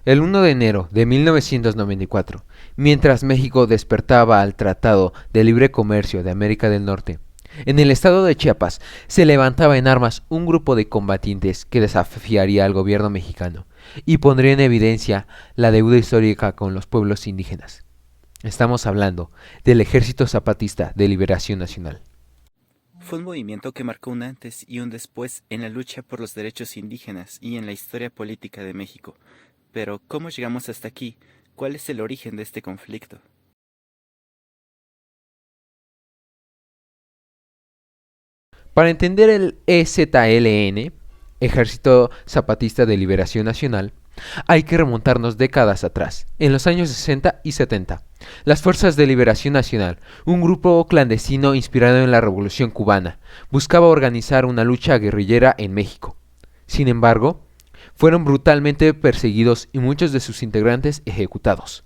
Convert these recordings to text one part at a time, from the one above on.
El 1 de enero de 1994, mientras México despertaba al Tratado de Libre Comercio de América del Norte, en el estado de Chiapas se levantaba en armas un grupo de combatientes que desafiaría al gobierno mexicano y pondría en evidencia la deuda histórica con los pueblos indígenas. Estamos hablando del Ejército Zapatista de Liberación Nacional. Fue un movimiento que marcó un antes y un después en la lucha por los derechos indígenas y en la historia política de México. Pero, ¿cómo llegamos hasta aquí? ¿Cuál es el origen de este conflicto? Para entender el EZLN, Ejército Zapatista de Liberación Nacional, hay que remontarnos décadas atrás, en los años 60 y 70. Las Fuerzas de Liberación Nacional, un grupo clandestino inspirado en la Revolución cubana, buscaba organizar una lucha guerrillera en México. Sin embargo, fueron brutalmente perseguidos y muchos de sus integrantes ejecutados.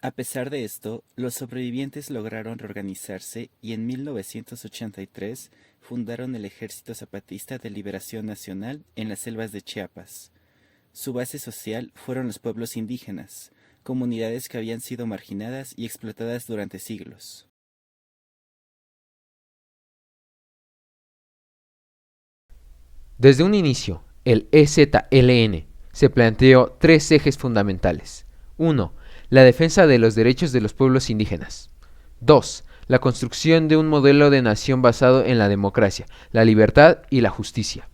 A pesar de esto, los sobrevivientes lograron reorganizarse y en 1983 fundaron el Ejército Zapatista de Liberación Nacional en las selvas de Chiapas. Su base social fueron los pueblos indígenas, comunidades que habían sido marginadas y explotadas durante siglos. Desde un inicio, el EZLN se planteó tres ejes fundamentales. 1. La defensa de los derechos de los pueblos indígenas. 2. La construcción de un modelo de nación basado en la democracia, la libertad y la justicia.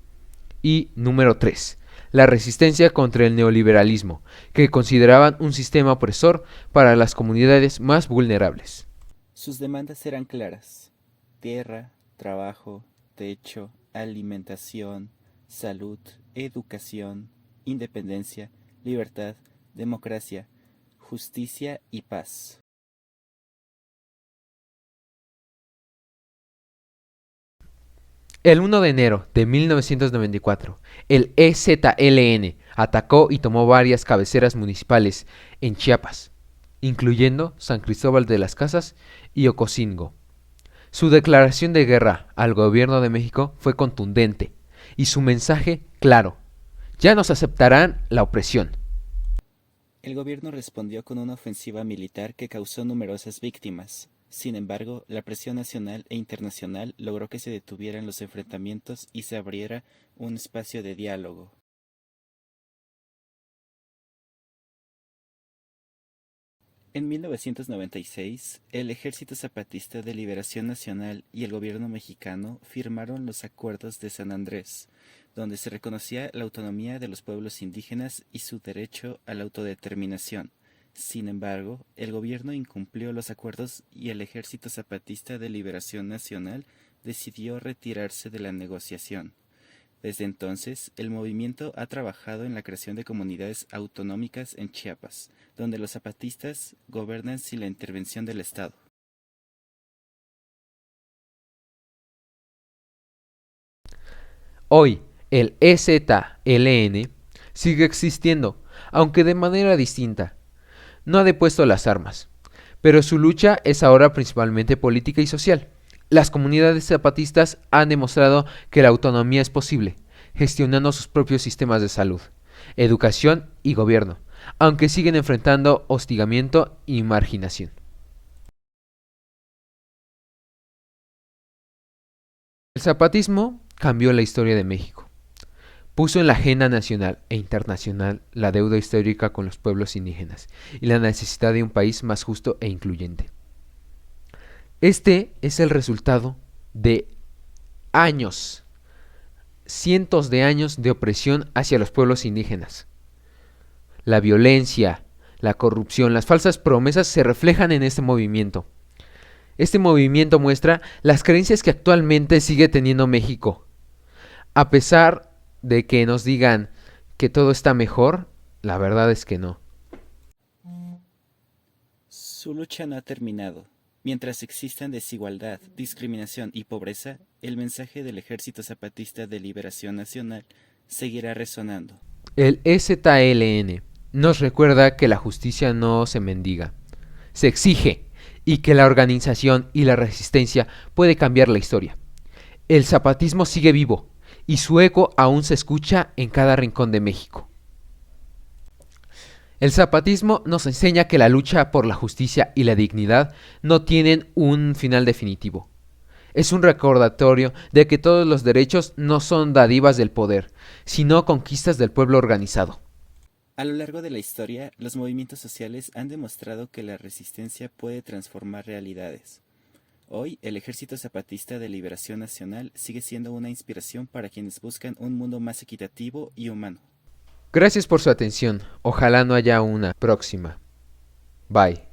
Y número 3. La resistencia contra el neoliberalismo, que consideraban un sistema opresor para las comunidades más vulnerables. Sus demandas eran claras: tierra, trabajo, techo, alimentación, salud, educación, independencia, libertad, democracia, justicia y paz. El 1 de enero de 1994, el EZLN atacó y tomó varias cabeceras municipales en Chiapas, incluyendo San Cristóbal de las Casas y Ocosingo. Su declaración de guerra al gobierno de México fue contundente y su mensaje claro: ya nos aceptarán la opresión. El gobierno respondió con una ofensiva militar que causó numerosas víctimas. Sin embargo, la presión nacional e internacional logró que se detuvieran los enfrentamientos y se abriera un espacio de diálogo. En 1996, el Ejército Zapatista de Liberación Nacional y el gobierno mexicano firmaron los Acuerdos de San Andrés, donde se reconocía la autonomía de los pueblos indígenas y su derecho a la autodeterminación. Sin embargo, el gobierno incumplió los acuerdos y el Ejército Zapatista de Liberación Nacional decidió retirarse de la negociación. Desde entonces, el movimiento ha trabajado en la creación de comunidades autonómicas en Chiapas, donde los zapatistas gobiernan sin la intervención del Estado. Hoy, el EZLN sigue existiendo, aunque de manera distinta. No ha depuesto las armas, pero su lucha es ahora principalmente política y social. Las comunidades zapatistas han demostrado que la autonomía es posible, gestionando sus propios sistemas de salud, educación y gobierno, aunque siguen enfrentando hostigamiento y marginación. El zapatismo cambió la historia de México. Puso en la agenda nacional e internacional la deuda histórica con los pueblos indígenas y la necesidad de un país más justo e incluyente. Este es el resultado de años, cientos de años de opresión hacia los pueblos indígenas. La violencia, la corrupción, las falsas promesas se reflejan en este movimiento. Este movimiento muestra las creencias que actualmente sigue teniendo México. A pesar de que nos digan que todo está mejor, la verdad es que no. Su lucha no ha terminado. Mientras existan desigualdad, discriminación y pobreza, el mensaje del Ejército Zapatista de Liberación Nacional seguirá resonando. El EZLN nos recuerda que la justicia no se mendiga, se exige, y que la organización y la resistencia puede cambiar la historia. El zapatismo sigue vivo y su eco aún se escucha en cada rincón de México. El zapatismo nos enseña que la lucha por la justicia y la dignidad no tienen un final definitivo. Es un recordatorio de que todos los derechos no son dádivas del poder, sino conquistas del pueblo organizado. A lo largo de la historia, los movimientos sociales han demostrado que la resistencia puede transformar realidades. Hoy, el Ejército Zapatista de Liberación Nacional sigue siendo una inspiración para quienes buscan un mundo más equitativo y humano. Gracias por su atención. Ojalá no haya una próxima. Bye.